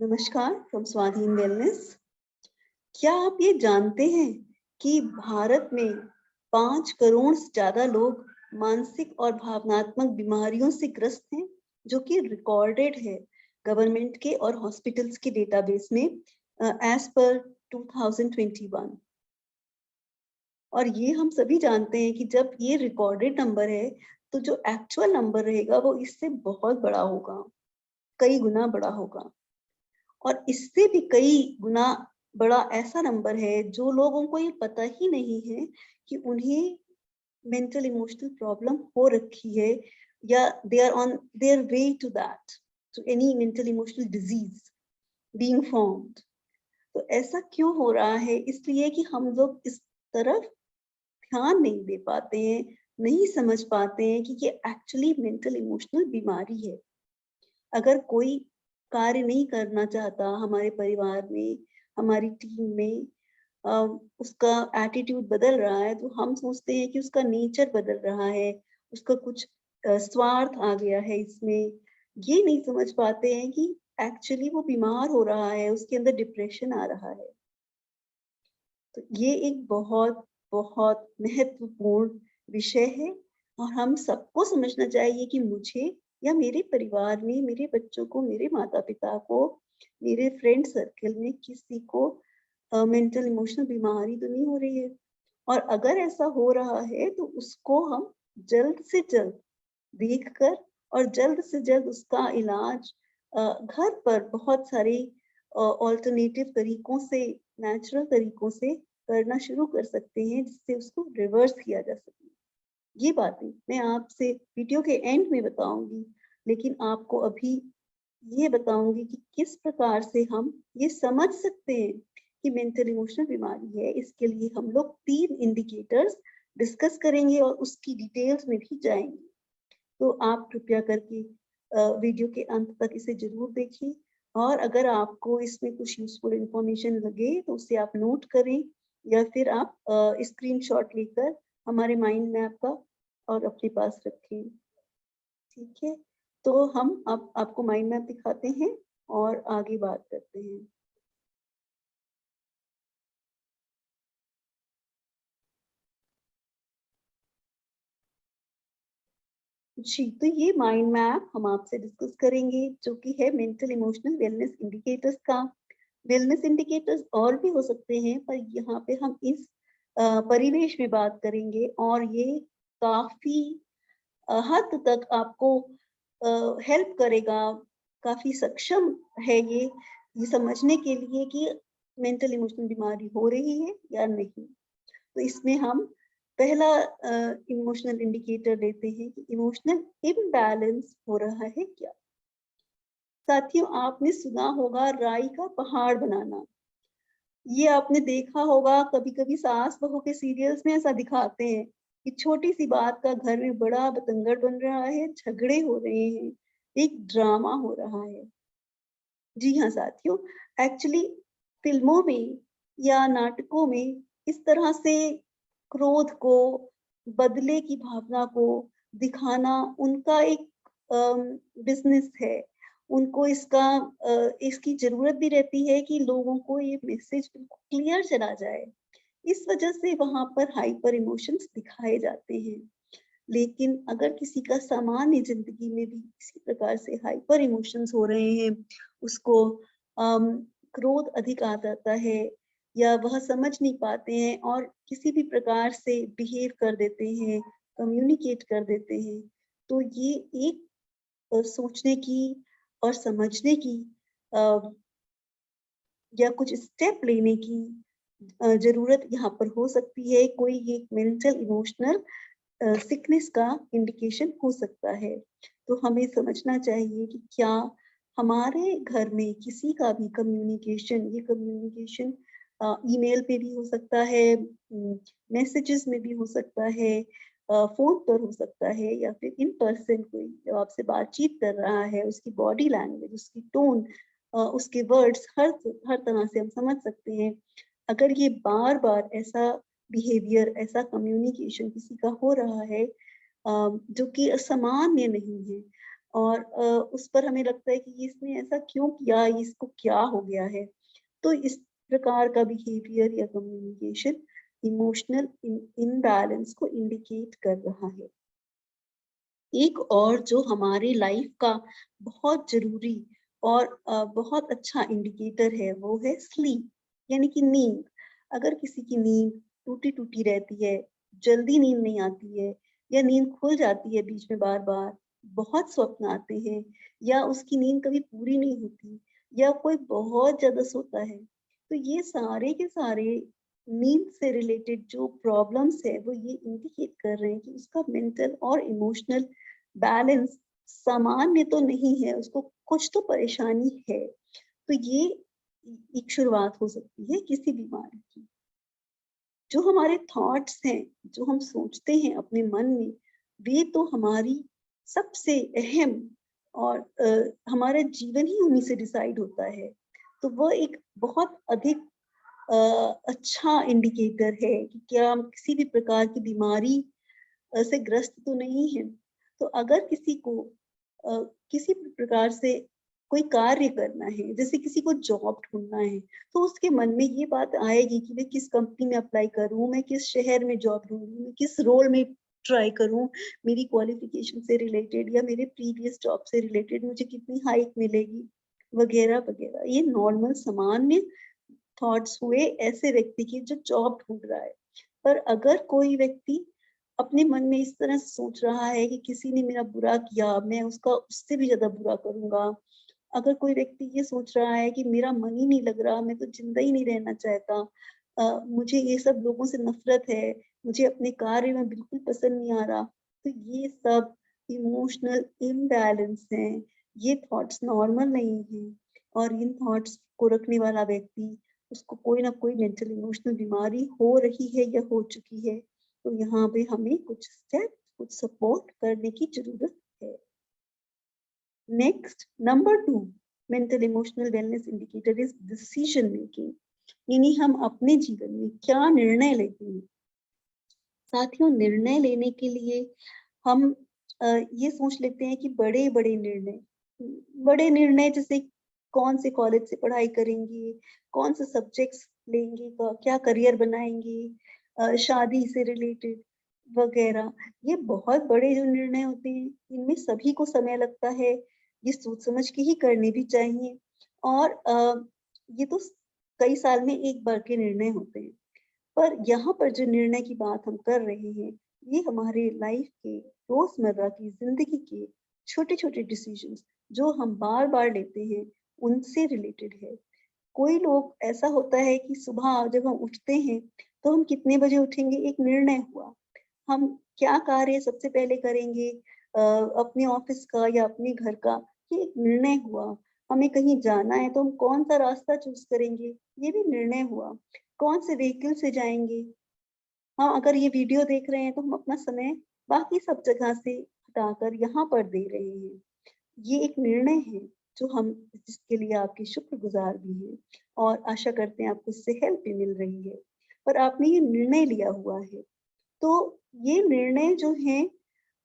नमस्कार फ्रॉम स्वाधीन वेलनेस। क्या आप ये जानते हैं कि भारत में 5 करोड़ से ज्यादा लोग मानसिक और भावनात्मक बीमारियों से ग्रस्त हैं, जो कि रिकॉर्डेड है गवर्नमेंट के और हॉस्पिटल्स के डेटाबेस में एज पर 2021। और ये हम सभी जानते हैं कि जब ये रिकॉर्डेड नंबर है तो जो एक्चुअल नंबर रहेगा वो इससे बहुत बड़ा होगा, कई गुना बड़ा होगा। और इससे भी कई गुना बड़ा ऐसा नंबर है जो लोगों को ये पता ही नहीं है कि उन्हें मेंटल इमोशनल प्रॉब्लम हो रखी है, या they are on their way to that, to any mental emotional disease being formed. तो ऐसा क्यों हो रहा है? इसलिए कि हम लोग इस तरफ ध्यान नहीं दे पाते हैं, नहीं समझ पाते हैं कि ये एक्चुअली मेंटल इमोशनल बीमारी है। अगर कोई कार्य नहीं करना चाहता हमारे परिवार में, हमारी टीम में, उसका एटीट्यूड बदल रहा है, तो हम सोचते हैं कि उसका नेचर बदल रहा है, उसका कुछ स्वार्थ आ गया है इसमें। ये नहीं समझ पाते हैं कि एक्चुअली वो बीमार हो रहा है, उसके अंदर डिप्रेशन आ रहा है। तो ये एक बहुत बहुत महत्वपूर्ण विषय है और हम सबको समझना चाहिए कि मुझे या मेरे परिवार में, मेरे बच्चों को, मेरे माता-पिता को, मेरे फ्रेंड सर्कल में किसी को मेंटल इमोशनल बीमारी तो नहीं हो रही है। और अगर ऐसा हो रहा है तो उसको हम जल्द से जल्द देखकर और जल्द से जल्द उसका इलाज घर पर बहुत सारे ऑल्टरनेटिव तरीकों से, नेचुरल तरीकों से करना शुरू कर सकते हैं, जिससे उसको रिवर्स किया जा सके। ये बातें मैं आपसे वीडियो के एंड में बताऊंगी, लेकिन आपको अभी ये बताऊंगी कि किस प्रकार से हम ये समझ सकते हैं कि मेंटल इमोशनल बीमारी है। इसके लिए हम लोग 3 इंडिकेटर्स डिस्कस करेंगे और उसकी डिटेल्स में भी जाएंगे। तो आप कृपया करके वीडियो के अंत तक इसे जरूर देखिए, और अगर आपको इसमें कुछ यूजफुल इंफॉर्मेशन लगे तो उसे आप नोट करें, या फिर आप स्क्रीनशॉट लेकर हमारे माइंड मैप का और अपने पास रखें। ठीक है, तो हम अब आपको माइंड मैप दिखाते हैं और आगे बात करते हैं। जी, तो ये माइंड मैप हम आपसे डिस्कस करेंगे, जो कि है मेंटल इमोशनल वेलनेस इंडिकेटर्स का। वेलनेस इंडिकेटर्स और भी हो सकते हैं, पर यहाँ पे हम इस परिवेश में बात करेंगे, और ये काफी हद तक आपको हेल्प करेगा, काफी सक्षम है ये समझने के लिए कि मेंटल इमोशनल बीमारी हो रही है या नहीं। तो इसमें हम पहला इमोशनल इंडिकेटर लेते हैं कि इमोशनल इम्बैलेंस हो रहा है क्या। साथियों, आपने सुना होगा राई का पहाड़ बनाना। ये आपने देखा होगा, कभी कभी सास बहू के सीरियल्स में ऐसा दिखाते हैं कि छोटी सी बात का घर में बड़ा बतंगड़ बन रहा है, झगड़े हो रहे हैं, एक ड्रामा हो रहा है। जी हाँ साथियों, एक्चुअली फिल्मों में या नाटकों में इस तरह से क्रोध को, बदले की भावना को दिखाना उनका एक बिजनेस है। उनको इसकी जरूरत भी रहती है कि लोगों को ये मैसेज क्लियर चला जाए। इस वजह से वहां पर हाइपर इमोशंस दिखाए जाते हैं। लेकिन अगर किसी का सामान्य जिंदगी में भी इसी प्रकार से हाइपर इमोशंस हो रहे हैं, उसको क्रोध अधिक आ जाता है, या वह समझ नहीं पाते हैं और किसी भी प्रकार से बिहेव कर देते हैं, कम्युनिकेट कर देते हैं, तो ये एक सोचने की और समझने की अ, या कुछ स्टेप लेने की जरूरत यहाँ पर हो सकती है। कोई ये मेंटल इमोशनल सिकनेस का इंडिकेशन हो सकता है। तो हमें समझना चाहिए कि क्या हमारे घर में किसी का भी कम्युनिकेशन, ये कम्युनिकेशन ईमेल पे भी हो सकता है, मैसेजेस में भी हो सकता है, फोन पर हो सकता है, या फिर इन पर्सन कोई जब आपसे बातचीत कर रहा है, उसकी बॉडी लैंग्वेज, उसकी टोन, उसके वर्ड्स, हर तरह से हम समझ सकते हैं। अगर ये बार बार ऐसा बिहेवियर, ऐसा कम्युनिकेशन किसी का हो रहा है जो कि असामान्य नहीं है, और उस पर हमें लगता है कि इसने ऐसा क्यों किया, इसको क्या हो गया है। तो इस प्रकार का बिहेवियर या कम्युनिकेशन इमोशनल इम्बैलेंस को इंडिकेट कर रहा है। एक और जो हमारी लाइफ का बहुत जरूरी और बहुत अच्छा इंडिकेटर है वो है स्लीप, यानी कि नींद। अगर किसी की नींद टूटी टूटी रहती है, जल्दी नींद नहीं आती है, या नींद खुल जाती है बीच में बार बार, बहुत स्वप्न आते हैं, या उसकी नींद कभी पूरी नहीं होती, या कोई बहुत ज्यादा सोता है, तो ये सारे के सारे नींद से रिलेटेड जो प्रॉब्लम्स है वो ये इंडिकेट कर रहे हैं कि उसका मेंटल और इमोशनल बैलेंस सामान्य तो नहीं है, उसको कुछ तो परेशानी है। तो ये एक शुरुआत हो सकती है किसी बीमारी की। जो हमारे थॉट्स हैं, जो हम सोचते हैं अपने मन में, वे तो हमारी सबसे अहम और हमारा जीवन ही उन्हीं से डिसाइड होता है। तो वो एक बहुत अधिक अ, अच्छा इंडिकेटर है कि क्या हम किसी भी प्रकार की बीमारी से ग्रस्त तो नहीं है। तो अगर किसी को किसी भी प्रकार से कोई कार्य करना है, जैसे किसी को जॉब ढूँढना है, तो उसके मन में ये बात आएगी कि मैं किस कंपनी में अप्लाई करूँ, मैं किस शहर में जॉब ढूँढूँ, मैं किस रोल में ट्राई करूँ, मेरी क्वालिफ़िकेशन से रिलेटेड या मेरे प्रीवियस जॉब से रिलेटेड मुझे कितनी हाइक मिलेगी, वगैरह-वगैरह। ये नॉर्मल सामान्य थॉट्स हुए ऐसे व्यक्ति की जो जॉब ढूँढ रहा है। पर अगर कोई व्यक्ति अपने मन में इस तरह से सोच रहा है कि किसी ने मेरा बुरा किया, मैं उसका उससे भी ज़्यादा बुरा करूँगा। अगर कोई व्यक्ति ये सोच रहा है कि मेरा मन ही नहीं लग रहा, मैं तो ज़िंदा ही नहीं रहना चाहता, मुझे ये सब लोगों से नफ़रत है, मुझे अपने कार्य में बिल्कुल पसंद नहीं आ रहा, तो ये सब इमोशनल इम्बैलेंस हैं। ये थॉट्स नॉर्मल नहीं हैं और इन थॉट्स को रखने वाला व्यक्ति, उसको कोई ना कोई मेंटल इमोशनल बीमारी हो रही है या हो चुकी है। तो यहाँ पे हमें कुछ स्टेप, कुछ सपोर्ट करने की ज़रूरत है। Next, number 2 mental emotional wellness indicator is decision making, यानी हम अपने जीवन में क्या निर्णय लेते हैं। साथियों, निर्णय लेने के लिए हम ये सोच लेते हैं कि बड़े-बड़े निर्णय, बड़े निर्णय जैसे कौन से कॉलेज से पढ़ाई करेंगे, कौन से सब्जेक्ट्स लेंगे, क्या करियर बनाएँगे, शादी से रिलेटेड वगैरह। ये बहुत बड़े जो निर्णय होते हैं, इनमें सभी को समय लगता है, ये सोच समझ के ही करने भी चाहिए और ये तो कई साल में एक बार के निर्णय होते हैं। पर यहाँ पर जो निर्णय की बात हम कर रहे हैं, ये हमारे लाइफ के रोज़मर्रा की ज़िंदगी के छोटे-छोटे डिसीजंस जो हम बार-बार लेते हैं, उनसे रिलेटेड है। कोई लोग ऐसा होता है कि सुबह जब हम उठते हैं, तो हम कितने बजे उठेंगे एक निर्णय हुआ। हम क्या कार्य सबसे पहले करेंगे, अपने ऑफ़िस का या अपने घर का, ये एक निर्णय हुआ। हमें कहीं जाना है तो हम कौन-सा रास्ता चूज़ करेंगे, ये भी निर्णय हुआ। कौन से व्हीकल से जाएँगे, हाँ, अगर ये वीडियो देख रहे हैं तो हम अपना समय बाकी सब जगह से हटाकर यहाँ पर दे रहे हैं। ये एक निर्णय है जो हम जिसके लिए आपके शुक्रगुज़ार भी हैं और आशा करते हैं आपको इससे हेल्प भी मिल रही है। पर आपने ये निर्णय लिया हुआ है। तो ये निर्णय जो हैं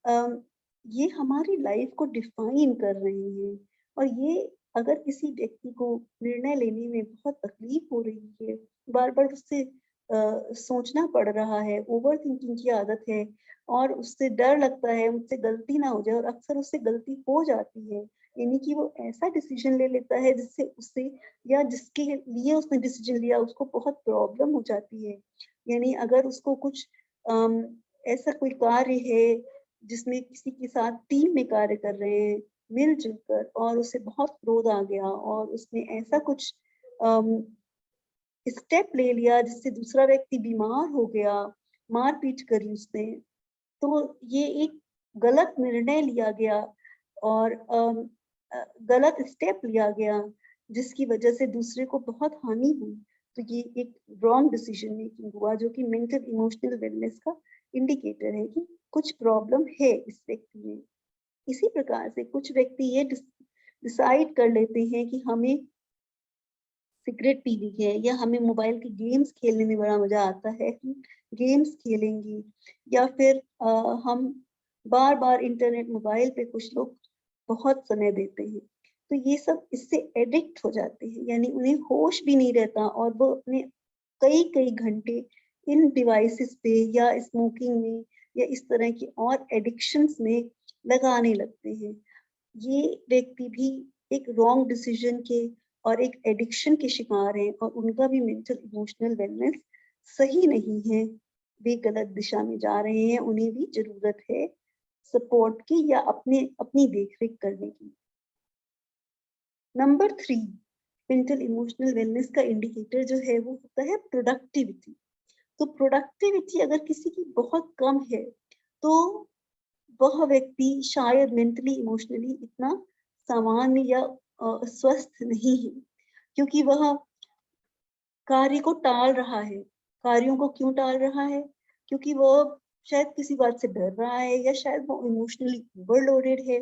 अ, ये हमारी लाइफ़ को डिफ़ाइन कर रहे हैं और ये अगर किसी व्यक्ति को निर्णय लेने में बहुत तकलीफ़ हो रही है, बार-बार उससे सोचना पड़ रहा है, ओवरथिंकिंग की आदत है और उससे डर लगता है मुझसे गलती ना हो जाए और अक्सर उससे गलती हो जाती है। यानी कि वो ऐसा डिसीज़न ले लेता है जिससे उसे या जिसके लिए उसने डिसीज़न लिया उसको बहुत प्रॉब्लम हो जाती है। यानी अगर उसको कुछ अम, ऐसा कोई कार्य है जिसमें किसी के साथ टीम में कार्य कर रहे हैं, मिल-जुल कर और उसे बहुत क्रोध आ गया और उसने ऐसा कुछ अम, स्टेप ले लिया जिससे दूसरा व्यक्ति बीमार हो गया, मार-पीट करी उसने, तो ये एक गलत निर्णय लिया गया और गलत स्टेप लिया गया, जिसकी वजह से दूसरे को बहुत हानि हुई। तो ये एक रॉन्ग डिसीजन मेकिंग हुआ जो कि मेंटल इमोशनल वेलनेस का इंडिकेटर है कि कुछ प्रॉब्लम है इस व्यक्ति में। इसी प्रकार से कुछ व्यक्ति ये डिसाइड कर लेते हैं कि हमें सिगरेट पीनी है या हमें मोबाइल के गेम्स खेलने में बड़ा मज़ा आता है, हम गेम्स खेलेंगे या फिर हम बार-बार इंटरनेट मोबाइल पे कुछ लोग बहुत समय देते हैं, तो ये सब इससे एडिक्ट हो जाते हैं, यानी उन्हें होश भी नहीं रहता और वो अपने कई कई घंटे इन डिवाइसेस पे या स्मोकिंग में या इस तरह की और एडिक्शंस में लगाने लगते हैं। ये व्यक्ति भी एक रॉन्ग डिसीजन के और एक एडिक्शन के शिकार हैं और उनका भी मेंटल इमोशनल वेलनेस सही नहीं है। वे गलत दिशा में जा रहे हैं, उन्हें भी जरूरत है सपोर्ट की या अपनी देखरेख करने की। नंबर 3, मेंटल इमोशनल वेलनेस का इंडिकेटर जो है वो होता है प्रोडक्टिविटी। तो प्रोडक्टिविटी अगर किसी की बहुत कम है तो वह व्यक्ति शायद मेंटली इमोशनली इतना सामान्य या स्वस्थ नहीं है, क्योंकि वह कार्य को टाल रहा है। कार्यों को क्यों टाल रहा है? क्योंकि वो शायद किसी बात से डर रहा है या शायद वो इमोशनली ओवरलोडेड है।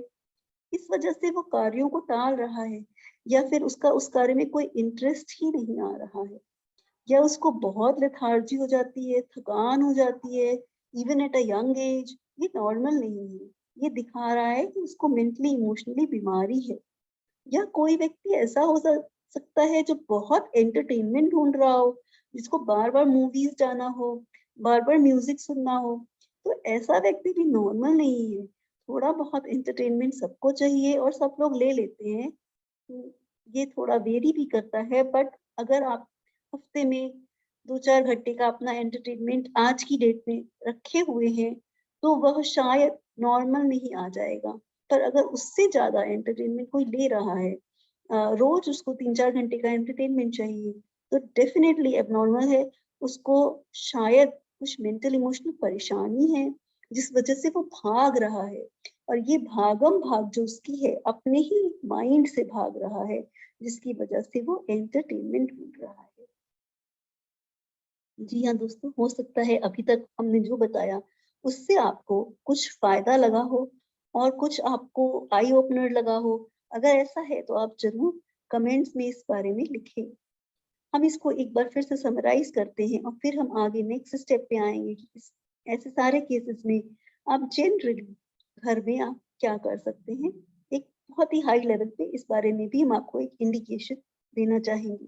इस वजह से वो कार्यों को टाल रहा है या फिर उसका उस कार्य में कोई इंटरेस्ट ही नहीं आ रहा है, या उसको बहुत लेथार्जी हो जाती है, थकान हो जाती है, even at a young age. ये नॉर्मल नहीं है, ये दिखा रहा है कि उसको मेंटली इमोशनली बीमारी है। या कोई व्यक्ति ऐसा हो सकता है जो बहुत एंटरटेनमेंट ढूंढ रहा हो, जिसको बार बार मूवीज जाना हो, बार बार म्यूजिक सुनना हो। तो ऐसा व्यक्ति भी नॉर्मल नहीं है। थोड़ा बहुत एंटरटेनमेंट सबको चाहिए और सब लोग ले लेते हैं। ये थोड़ा वेरी भी करता है, बट अगर आप हफ्ते में 2-4 घंटे का अपना एंटरटेनमेंट आज की डेट में रखे हुए हैं, तो वह शायद नॉर्मल नहीं आ जाएगा। पर अगर उससे ज़्यादा एंटरटेनमेंट कोई ले रहा है, रोज़ उसको 3-4 घंटे का एंटरटेनमेंट चाहिए, तो डेफ़िनेटली एबनॉर्मल है। उसको शायद कुछ मेंटल इमोशनल परेशानी है, जिस वजह से वो भाग रहा है। और ये भागम-भाग जो उसकी है, अपने ही माइंड से भाग रहा है, जिसकी वजह से वो एंटरटेनमेंट ढूँढ रहा है। जी हाँ दोस्तों, हो सकता है अभी तक हमने जो बताया, उससे आपको कुछ फ़ायदा लगा हो और कुछ आपको आई ओपनर लगा हो। अगर ऐसा है तो आप ज़रूर कमेंट्स में इस बारे में लिखें। हम इसको एक बार फिर से समराइज़ करते हैं और फिर हम आगे नेक्स्ट स्टेप पे आएँगे कि इस ऐसे सारे केसेस में आप जनरली घर में आप क्या कर सकते हैं। एक बहुत ही हाई लेवल पे इस बारे में भी हम आपको एक इंडिकेशन देना चाहेंगे।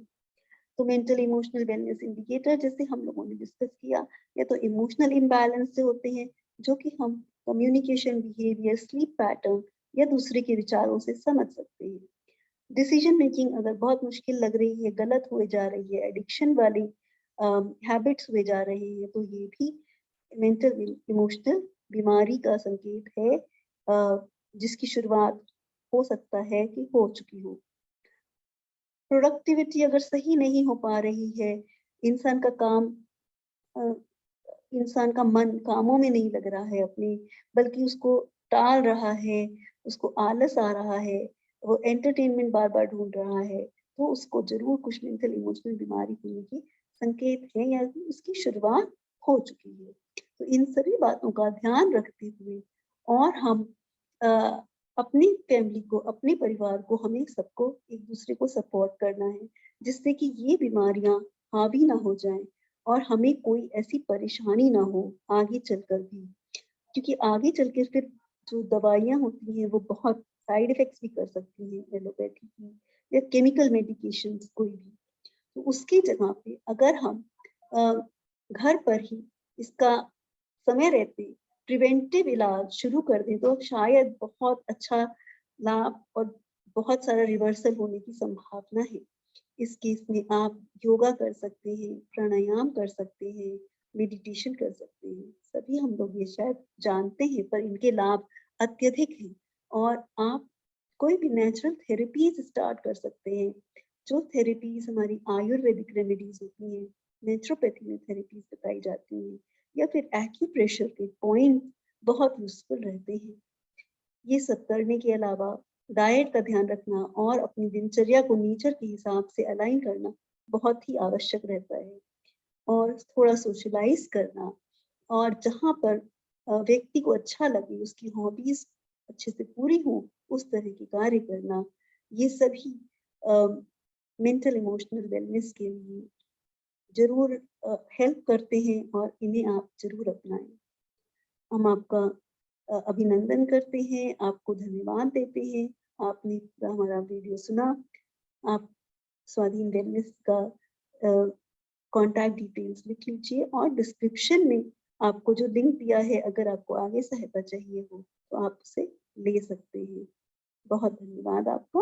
तो मेंटल इमोशनल वेलनेस इंडिकेटर जैसे हम लोगों ने डिस्कस किया, या तो इमोशनल इम्बैलेंस से होते हैं, जो कि हम कम्युनिकेशन, बिहेवियर, स्लीप पैटर्न या दूसरे के विचारों से समझ सकते हैं। डिसीजन मेकिंग अगर बहुत मुश्किल लग रही है, गलत हुए जा रही है, एडिक्शन वाली हैबिट्स हुए जा रहे हैं, तो ये भी मेंटल इमोशनल बीमारी का संकेत है, जिसकी शुरुआत हो सकता है कि हो चुकी हो। प्रोडक्टिविटी अगर सही नहीं हो पा रही है, इंसान का काम अ, इंसान का मन कामों में नहीं लग रहा है अपने, बल्कि उसको टाल रहा है, उसको आलस आ रहा है, वो एंटरटेनमेंट बार-बार ढूँढ रहा है, तो उसको ज़रूर कुछ मेंटल इमोशनल बीमारी होने के संकेत हैं या कि उसकी शुरुआत हो चुकी है। तो इन सभी बातों का ध्यान रखते हुए और हम अ, अपनी फैमिली को, अपने परिवार को, हमें सबको एक-दूसरे को सपोर्ट करना है, जिससे कि ये बीमारियाँ हावी ना हो जाएँ और हमें कोई ऐसी परेशानी ना हो आगे चलकर भी। क्योंकि आगे चल के फिर जो दवाइयाँ होती हैं वो बहुत साइड इफ़ेक्ट्स भी कर सकती हैं एलोपैथी की या केमिकल मेडिकेशंस कोई भी। तो उसकी जगह पे अगर हम अ, घर पर ही इसका समय रहते प्रिवेंटिव इलाज शुरू कर दें तो शायद बहुत अच्छा लाभ और बहुत सारा रिवर्सल होने की संभावना है। इस केस में आप योगा कर सकते हैं, प्राणायाम कर सकते हैं, मेडिटेशन कर सकते हैं। सभी हम लोग ये शायद जानते हैं, पर इनके लाभ अत्यधिक हैं। और आप कोई भी नेचुरल थेरेपीज़ स्टार्ट कर सकते हैं। जो थेरेपीज़ हमारी आयुर्वेदिक रेमेडीज़ होती हैं, नेचुरोपैथी में थेरेपीज़ बताई जाती हैं, या फिर एक्यूप्रेशर के पॉइंट बहुत यूज़फुल रहते हैं। ये सब करने के अलावा डाइट का ध्यान रखना और अपनी दिनचर्या को नेचर के हिसाब से अलाइन करना बहुत ही आवश्यक रहता है। और थोड़ा सोशलाइज़ करना और जहाँ पर व्यक्ति को अच्छा लगे, उसकी हॉबीज़ अच्छे से पूरी हों, उस तरह के कार्य करना, ये सभी अ, मेंटल इमोशनल वेलनेस के लिए ज़रूर हेल्प करते हैं और इन्हें आप ज़रूर अपनाएँ। हम आपका अभिनंदन करते हैं, आपको धन्यवाद देते हैं। आपने पूरा हमारा वीडियो सुना। आप स्वाधीन वेलनेस का कॉन्टैक्ट डिटेल्स लिख लीजिए और डिस्क्रिप्शन में आपको जो लिंक दिया है, अगर आपको आगे सहायता चाहिए हो तो आप उसे ले सकते हैं। बहुत धन्यवाद आपका।